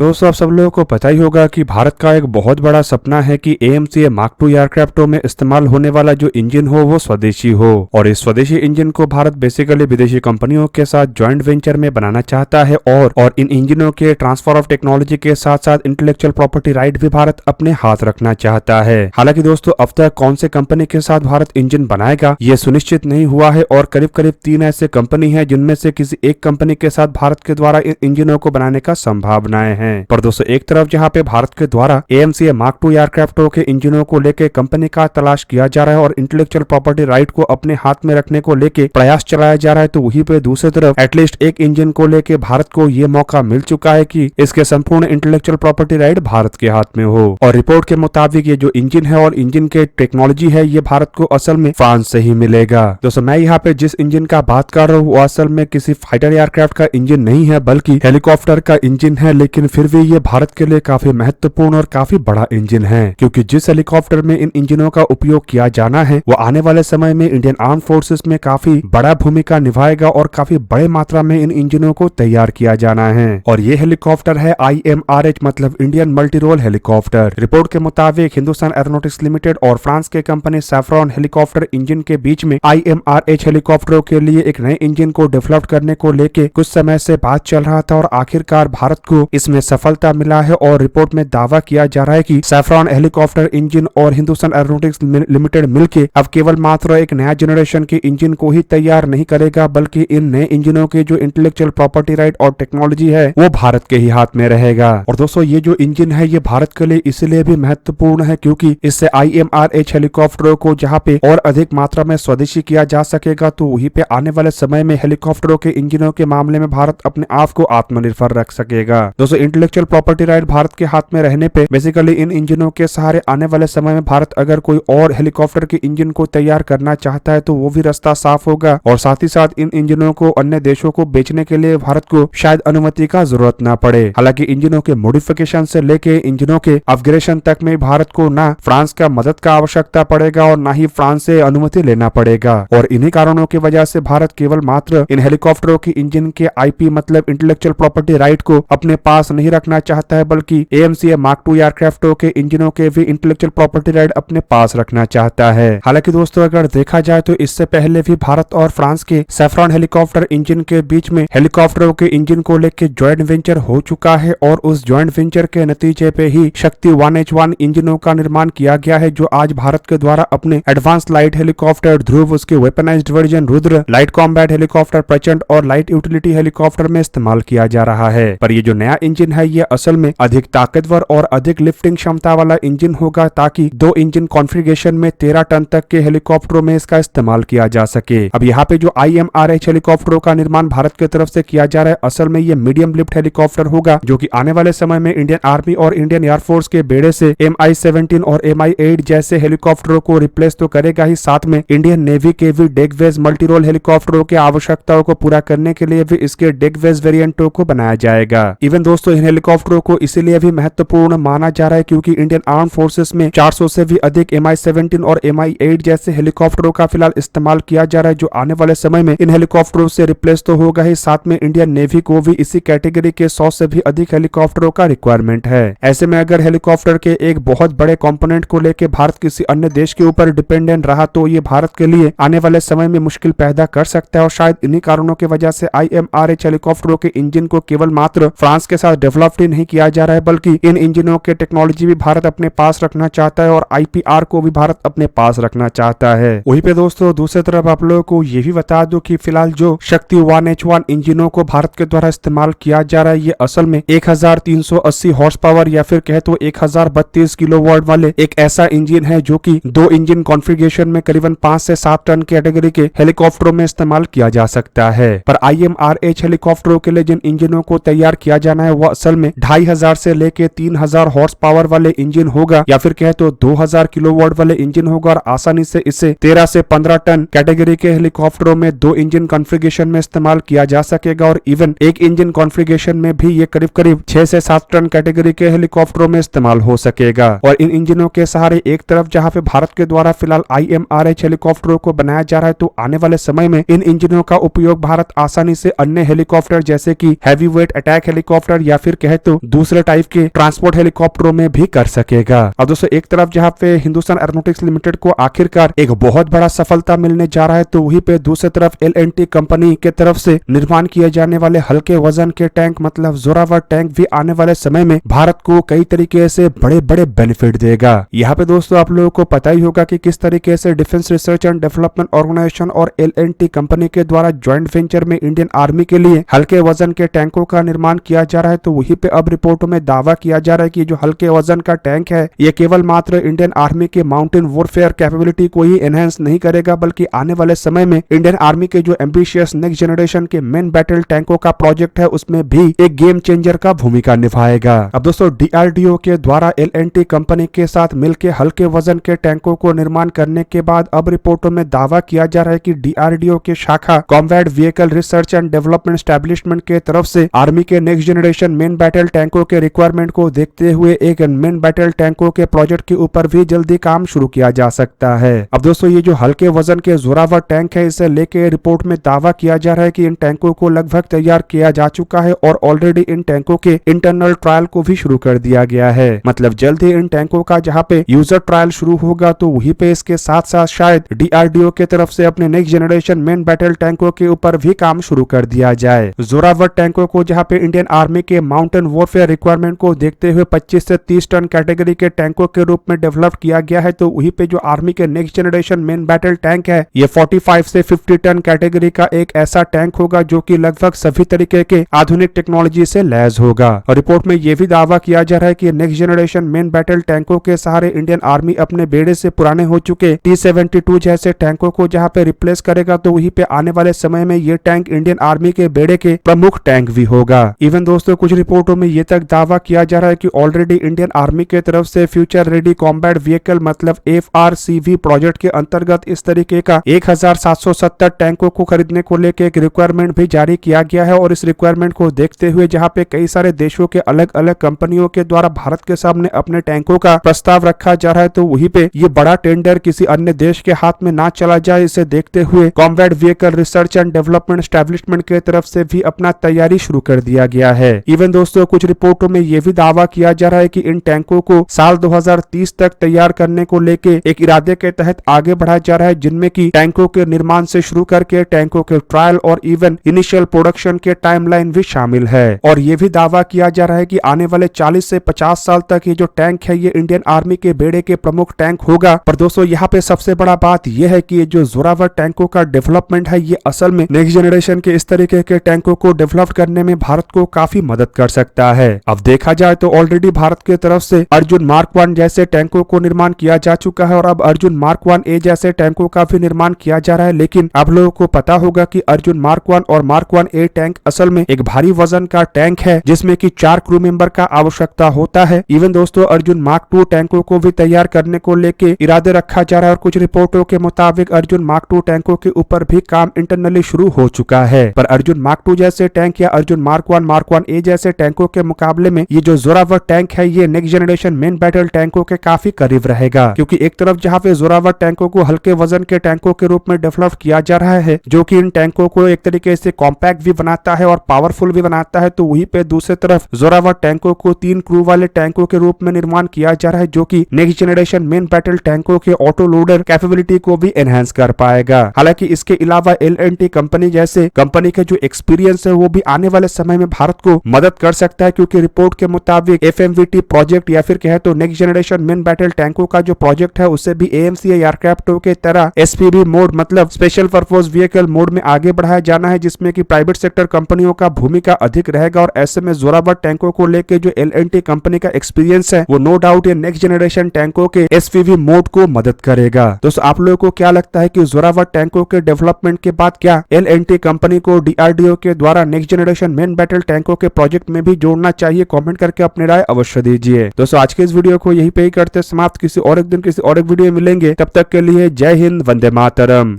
दोस्तों आप सब लोगों को पता ही होगा कि भारत का एक बहुत बड़ा सपना है कि AMCA मार्क II एयरक्राफ्टों में इस्तेमाल होने वाला जो इंजन हो वो स्वदेशी हो। और इस स्वदेशी इंजन को भारत बेसिकली विदेशी कंपनियों के साथ जॉइंट वेंचर में बनाना चाहता है और इन इंजनों के ट्रांसफर ऑफ टेक्नोलॉजी के साथ साथ इंटेलेक्चुअल प्रॉपर्टी राइट भी भारत अपने हाथ रखना चाहता है। हालांकि दोस्तों अब तक कौन से कंपनी के साथ भारत इंजन बनाएगा ये सुनिश्चित नहीं हुआ है और करीब करीब 3 ऐसे कंपनी है जिनमें से किसी एक कंपनी के साथ भारत के द्वारा इन इंजनों को बनाने का संभावनाएं हैं। पर दोस्तों एक तरफ जहां पे भारत के द्वारा AMCA मार्क II एयरक्राफ्टों के इंजनों को लेके कंपनी का तलाश किया जा रहा है और इंटेलेक्चुअल प्रॉपर्टी राइट को अपने हाथ में रखने को लेके प्रयास चलाया जा रहा है, तो वहीं पे दूसरी तरफ एटलीस्ट एक इंजन को लेके भारत को ये मौका मिल चुका है कि इसके संपूर्ण इंटेलेक्चुअल प्रॉपर्टी राइट भारत के हाथ में हो। और रिपोर्ट के मुताबिक ये जो इंजन है और इंजन के टेक्नोलॉजी है ये भारत को असल में फ्रांस से ही मिलेगा। दोस्तों मैं यहाँ पे जिस इंजन का बात कर रहा हूँ वो असल में किसी फाइटर एयरक्राफ्ट का इंजन नहीं है बल्कि हेलीकॉप्टर का इंजन है, लेकिन फिर भी ये भारत के लिए काफी महत्वपूर्ण और काफी बड़ा इंजन है क्योंकि जिस हेलीकॉप्टर में इन इंजनों का उपयोग किया जाना है वो आने वाले समय में इंडियन आर्म फोर्सेस में काफी बड़ा भूमिका निभाएगा और काफी बड़े मात्रा में इन इंजनों को तैयार किया जाना है। और ये हेलीकॉप्टर है IMRH मतलब Indian multi role helicopter. Report के मुताबिक हिंदुस्तान एरोनॉटिक्स लिमिटेड और फ्रांस के कंपनी सैफ्रॉन हेलीकॉप्टर इंजन के बीच में IMRH हेलीकॉप्टरों के लिए एक नए इंजन को डेवलप करने को लेके कुछ समय से बात चल रहा था और आखिरकार भारत को इसमें सफलता मिला है। और रिपोर्ट में दावा किया जा रहा है कि सैफ्रॉन हेलीकॉप्टर इंजन और हिंदुस्तान एरोनॉटिक्स लिमिटेड मिलकर अब केवल मात्र एक नया जनरेशन के इंजन को ही तैयार नहीं करेगा बल्कि इन नए इंजनों के जो इंटेलेक्चुअल प्रॉपर्टी राइट और टेक्नोलॉजी है वो भारत के ही हाथ में रहेगा। और दोस्तों ये जो इंजन है ये भारत के लिए इसलिए भी महत्वपूर्ण है क्योंकि इससे IMRH हेलीकॉप्टरों को जहाँ पे और अधिक मात्रा में स्वदेशी किया जा सकेगा, तो वहीं पे आने वाले समय में हेलीकॉप्टरों के इंजनों के मामले में भारत अपने आप को आत्मनिर्भर रख सकेगा। दोस्तों इंटेलेक्चुअल प्रॉपर्टी राइट भारत के हाथ में रहने पे बेसिकली इन इंजनों के सहारे आने वाले समय में भारत अगर कोई और हेलीकॉप्टर के इंजन को तैयार करना चाहता है तो वो भी रास्ता साफ होगा और साथ ही साथ इन इंजनों को अन्य देशों को बेचने के लिए भारत को शायद अनुमति का जरूरत ना पड़े। हालांकि इंजनों के मॉडिफिकेशन से लेके इंजनों के अपग्रेडेशन तक में भारत को ना फ्रांस का मदद का आवश्यकता पड़ेगा और ना ही फ्रांस से अनुमति लेना पड़ेगा। और इन्हीं कारणों की वजह से भारत केवल मात्र इन हेलीकॉप्टरों की इंजन के IP मतलब इंटेलेक्चुअल प्रॉपर्टी राइट को अपने पास नहीं रखना चाहता है बल्कि AMCA मार्क II एयरक्राफ्टों के इंजनों के भी इंटेलेक्चुअल प्रॉपर्टी राइट अपने पास रखना चाहता है। हालांकि दोस्तों अगर देखा जाए तो इससे पहले भी भारत और फ्रांस के सैफ्रॉन हेलीकॉप्टर इंजन के बीच में हेलीकॉप्टरों के इंजन को लेकर जॉइंट वेंचर हो चुका है और उस जॉइंट वेंचर के नतीजे पे ही शक्ति 1H1 इंजनों का निर्माण किया गया है जो आज भारत के द्वारा अपने एडवांस लाइट हेलीकॉप्टर ध्रुव, उसके weaponised version Rudra, light combat helicopter प्रचंड और लाइट यूटिलिटी हेलीकॉप्टर में इस्तेमाल किया जा रहा है। पर ये जो नया इंजन है ये असल में अधिक ताकतवर और अधिक लिफ्टिंग क्षमता वाला इंजन होगा ताकि 2 इंजन कॉन्फ़िगरेशन में 13 टन तक के हेलीकॉप्टरों में इसका इस्तेमाल किया जा सके। अब यहाँ पे जो IMRH हेलीकॉप्टरों का निर्माण भारत की तरफ से किया जा रहा है असल में ये मीडियम लिफ्ट हेलीकॉप्टर होगा जो कि आने वाले समय में इंडियन आर्मी और इंडियन एयरफोर्स के बेड़े से MI-17 और MI-8 जैसे हेलीकॉप्टरों को रिप्लेस तो करेगा ही, साथ में इंडियन नेवी के भी डेकवेज मल्टी रोल हेलीकॉप्टरों की आवश्यकताओं को पूरा करने के लिए भी इसके डेकवेज वेरिएंटों को बनाया जाएगा। इवन दोस्तों इन हेलीकॉप्टरों को इसलिए भी महत्वपूर्ण माना जा रहा है क्योंकि इंडियन आर्म फोर्सेस में 400 से भी अधिक MI-17 और MI-8 जैसे हेलीकॉप्टरों का फिलहाल इस्तेमाल किया जा रहा है जो आने वाले समय में इन हेलीकॉप्टरों से रिप्लेस तो होगा ही, साथ में इंडियन नेवी को भी इसी कैटेगरी के 100 से भी अधिक हेलीकॉप्टरों का रिक्वायरमेंट है। ऐसे में अगर हेलीकॉप्टर के एक बहुत बड़े कंपोनेंट को लेकर भारत किसी अन्य देश के ऊपर डिपेंडेंट रहा तो ये भारत के लिए आने वाले समय में मुश्किल पैदा कर सकता है और शायद इन्हीं कारणों की वजह से IMRH हेलीकॉप्टरों के इंजन को केवल मात्र फ्रांस के साथ डेवलप ही नहीं किया जा रहा है बल्कि इन इंजनों के टेक्नोलॉजी भी भारत अपने पास रखना चाहता है और IPR को भी भारत अपने पास रखना चाहता है। वहीं पे दोस्तों दूसरी तरफ आप लोगों को ये भी बता दूं कि फिलहाल जो शक्ति 1H1 इंजनों को भारत के द्वारा इस्तेमाल किया जा रहा है ये असल में 1380 हॉर्स पावर या फिर कहे तो 1032 किलोवाट वाले एक ऐसा इंजन है जो कि 2 इंजन कॉन्फ़िगरेशन में करीबन 5 से 7 टन कैटेगरी के हेलीकॉप्टरों में इस्तेमाल किया जा सकता है। पर IMRH हेलीकॉप्टरों के लिए जिन इंजनों को तैयार किया जाना है वो असल में 2500 से लेके 3000 हॉर्स पावर वाले इंजन होगा या फिर कहे तो 2000 किलोवाट वाले इंजन होगा और आसानी से इसे 13 से 15 टन कैटेगरी के हेलीकॉप्टरों में 2 इंजन कॉन्फ़िगरेशन में इस्तेमाल किया जा सकेगा और इवन एक इंजन कॉन्फ़िगरेशन में भी ये करीब करीब 6 से 7 टन कैटेगरी के हेलीकॉप्टरों में इस्तेमाल हो सकेगा। और इन इंजनों के सहारे एक तरफ जहां पे भारत के द्वारा फिलहाल IMRH हेलीकॉप्टरों को बनाया जा रहा है तो आने वाले समय में इन इंजनों का उपयोग भारत आसानी से अन्य हेलीकॉप्टर जैसे कि हैवी वेट अटैक हेलीकॉप्टर या फिर फिर कहे तो दूसरे टाइप के ट्रांसपोर्ट हेलीकॉप्टरों में भी कर सकेगा। अब दोस्तों एक तरफ जहाँ पे हिंदुस्तान एरोनॉटिक्स लिमिटेड को आखिरकार एक बहुत बड़ा सफलता मिलने जा रहा है, तो वहीं पे दूसरी तरफ एल&टी कंपनी के तरफ से निर्माण किए जाने वाले हल्के वजन के टैंक मतलब जोरावर टैंक भी आने वाले समय में भारत को कई तरीके से बड़े बड़े बेनिफिट देगा। यहाँ पे दोस्तों आप लोगों को पता ही होगा कि किस तरीके से defence research and development organisation और एल&टी कंपनी के द्वारा ज्वाइंट वेंचर में इंडियन आर्मी के लिए हल्के वजन के टैंकों का निर्माण किया जा रहा है। तो वहीं पे अब रिपोर्टों में दावा किया जा रहा है कि जो हल्के वजन का टैंक है ये केवल मात्र इंडियन आर्मी के माउंटेन वॉरफेयर कैपेबिलिटी को ही एनहेंस नहीं करेगा, बल्कि आने वाले समय में इंडियन आर्मी के जो एम्बिशियस नेक्स्ट जनरेशन के मेन बैटल टैंकों का प्रोजेक्ट है उसमें भी एक गेम चेंजर का भूमिका निभाएगा। अब दोस्तों डीआरडीओ के द्वारा एल&टी कंपनी के साथ मिलकर हल्के वजन के टैंकों को निर्माण करने के बाद अब रिपोर्टों में दावा किया जा रहा है कि डीआरडीओ के शाखा combat vehicle research and development establishment के तरफ से आर्मी के नेक्स्ट जनरेशन मेन बैटल टैंकों के रिक्वायरमेंट को देखते हुए एक मेन बैटल टैंकों के प्रोजेक्ट के ऊपर भी जल्दी काम शुरू किया जा सकता है। अब दोस्तों ये जो हल्के वजन के जोरावर टैंक है इसे लेके रिपोर्ट में दावा किया जा रहा है कि इन टैंकों को लगभग तैयार किया जा चुका है और ऑलरेडी इन टैंकों के इंटरनल ट्रायल को भी शुरू कर दिया गया है। मतलब जल्द ही इन टैंकों का जहाँ पे यूजर ट्रायल शुरू होगा तो वहीं पे इसके साथ साथ शायद डीआरडीओ के तरफ से अपने नेक्स्ट जनरेशन मेन बैटल टैंकों के ऊपर भी काम शुरू कर दिया जाए। जोरावर टैंकों को जहाँ पे इंडियन आर्मी के माउंटेन वॉरफेयर रिक्वायरमेंट को देखते हुए 25 से 30 टन कैटेगरी के टैंकों के रूप में डेवलप किया गया है, तो वहीं पे जो आर्मी के next generation main battle tank है ये 45 से 50 टन कैटेगरी का एक ऐसा टैंक होगा जो कि लगभग सभी तरीके के आधुनिक टेक्नोलॉजी से लैस होगा। और रिपोर्ट में यह भी दावा किया जा रहा है कि नेक्स्ट जनरेशन मेन बैटल टैंकों के सहारे इंडियन आर्मी अपने बेड़े से पुराने हो चुके T-72 जैसे टैंकों को जहां पे रिप्लेस करेगा, तो वहीं पे आने वाले समय में ये टैंक इंडियन आर्मी के बेड़े के प्रमुख टैंक भी होगा। इवन दोस्तों कुछ रिपोर्टों में ये तक दावा किया जा रहा है कि ऑलरेडी इंडियन आर्मी के तरफ से फ्यूचर रेडी कॉम्बैट व्हीकल मतलब FRCV प्रोजेक्ट के अंतर्गत इस तरीके का 1770 टैंकों को खरीदने को लेकर एक रिक्वायरमेंट भी जारी किया गया है। और इस रिक्वायरमेंट को देखते हुए जहां पे कई सारे देशों के अलग अलग कंपनियों के द्वारा भारत के सामने अपने टैंकों का प्रस्ताव रखा जा रहा है, तो वहीं पे ये बड़ा टेंडर किसी अन्य देश के हाथ में ना चला जाए, इसे देखते हुए combat vehicle research and development establishment के तरफ से भी अपना तैयारी शुरू कर दिया गया है। इवन दोस्तों कुछ रिपोर्टों में यह भी दावा किया जा रहा है कि इन टैंकों को साल 2030 तक तैयार करने को लेके एक इरादे के तहत आगे बढ़ाया जा रहा है, जिनमें की टैंकों के निर्माण से शुरू करके टैंकों के ट्रायल और इवन इनिशियल प्रोडक्शन के टाइमलाइन भी शामिल है। और ये भी दावा किया जा रहा है कि आने वाले 40 से 50 साल तक ये जो टैंक है ये इंडियन आर्मी के बेड़े के प्रमुख टैंक होगा। पर दोस्तों यहाँ पे सबसे बड़ा बात यह है कि ये जो जोरावर टैंकों का डेवलपमेंट है ये असल में नेक्स्ट जनरेशन के इस तरीके के टैंकों को डेवलप करने में भारत को काफी मदद कर सकता है। अब देखा जाए तो ऑलरेडी भारत के तरफ से अर्जुन मार्क 1 जैसे टैंकों को निर्माण किया जा चुका है और अब अर्जुन मार्क 1A जैसे टैंकों का भी निर्माण किया जा रहा है। लेकिन आप लोगों को पता होगा कि अर्जुन मार्क 1 और मार्क 1A टैंक असल में एक भारी वजन का टैंक है जिसमें कि 4 क्रू मेंबर का आवश्यकता होता है। इवन दोस्तों अर्जुन मार्क 2 टैंकों को भी तैयार करने को लेके इरादे रखा जा रहा है और कुछ रिपोर्टों के मुताबिक अर्जुन मार्क 2 टैंकों के ऊपर भी काम इंटरनली शुरू हो चुका है। पर अर्जुन मार्क 2 जैसे टैंक या अर्जुन मार्क 1 मार्क 1A जैसे टैंकों के मुकाबले में ये जो जोरावर टैंक है ये नेक्स्ट जनरेशन मेन बैटल टैंकों के काफी करीब रहेगा, क्योंकि एक तरफ जहां पे जोरावर टैंकों को हल्के वजन के टैंकों के रूप में डेवलप किया जा रहा है जो कि इन टैंकों को एक तरीके से कॉम्पैक्ट भी बनाता है और पावरफुल भी बनाता है, तो वहीं पे दूसरी तरफ जोरावर टैंकों को 3 क्रू वाले टैंकों के रूप में निर्माण किया जा रहा है जो कि नेक्स्ट जनरेशन मेन बैटल टैंकों के ऑटो लोडर कैपेबिलिटी को भी एनहांस कर पाएगा। हालांकि इसके अलावा एल&टी कंपनी जैसे कंपनी का जो एक्सपीरियंस है वो भी आने वाले समय में भारत को मदद कर सकता है, क्योंकि रिपोर्ट के मुताबिक FMVT प्रोजेक्ट या फिर कहे तो नेक्स्ट जनरेशन मेन बैटल टैंकों का जो प्रोजेक्ट है उसे भी AMCA एयरक्राफ्टों के तरह SPV मोड मतलब स्पेशल पर्पस व्हीकल मोड में आगे बढ़ाया जाना है, जिसमें कि प्राइवेट सेक्टर कंपनियों का भूमिका अधिक रहेगा। और ऐसे में जोरावर टैंकों को लेकर जो एल&टी कंपनी का एक्सपीरियंस है वो नो डाउट ये नेक्स्ट जनरेशन टैंकों के SPV मोड को मदद करेगा। दोस्तों आप लोगों को क्या लगता है कि जोरावर टैंकों के डेवलपमेंट के बाद क्या एल&टी कंपनी को DRDO के द्वारा नेक्स्ट जनरेशन मेन बैटल टैंकों के प्रोजेक्ट में भी जोड़ना चाहिए? कमेंट करके अपनी राय अवश्य दीजिए। दोस्तों आज के इस वीडियो को यहीं पे ही करते समाप्त। किसी और एक दिन किसी और एक वीडियो मिलेंगे, तब तक के लिए जय हिंद, वंदे मातरम।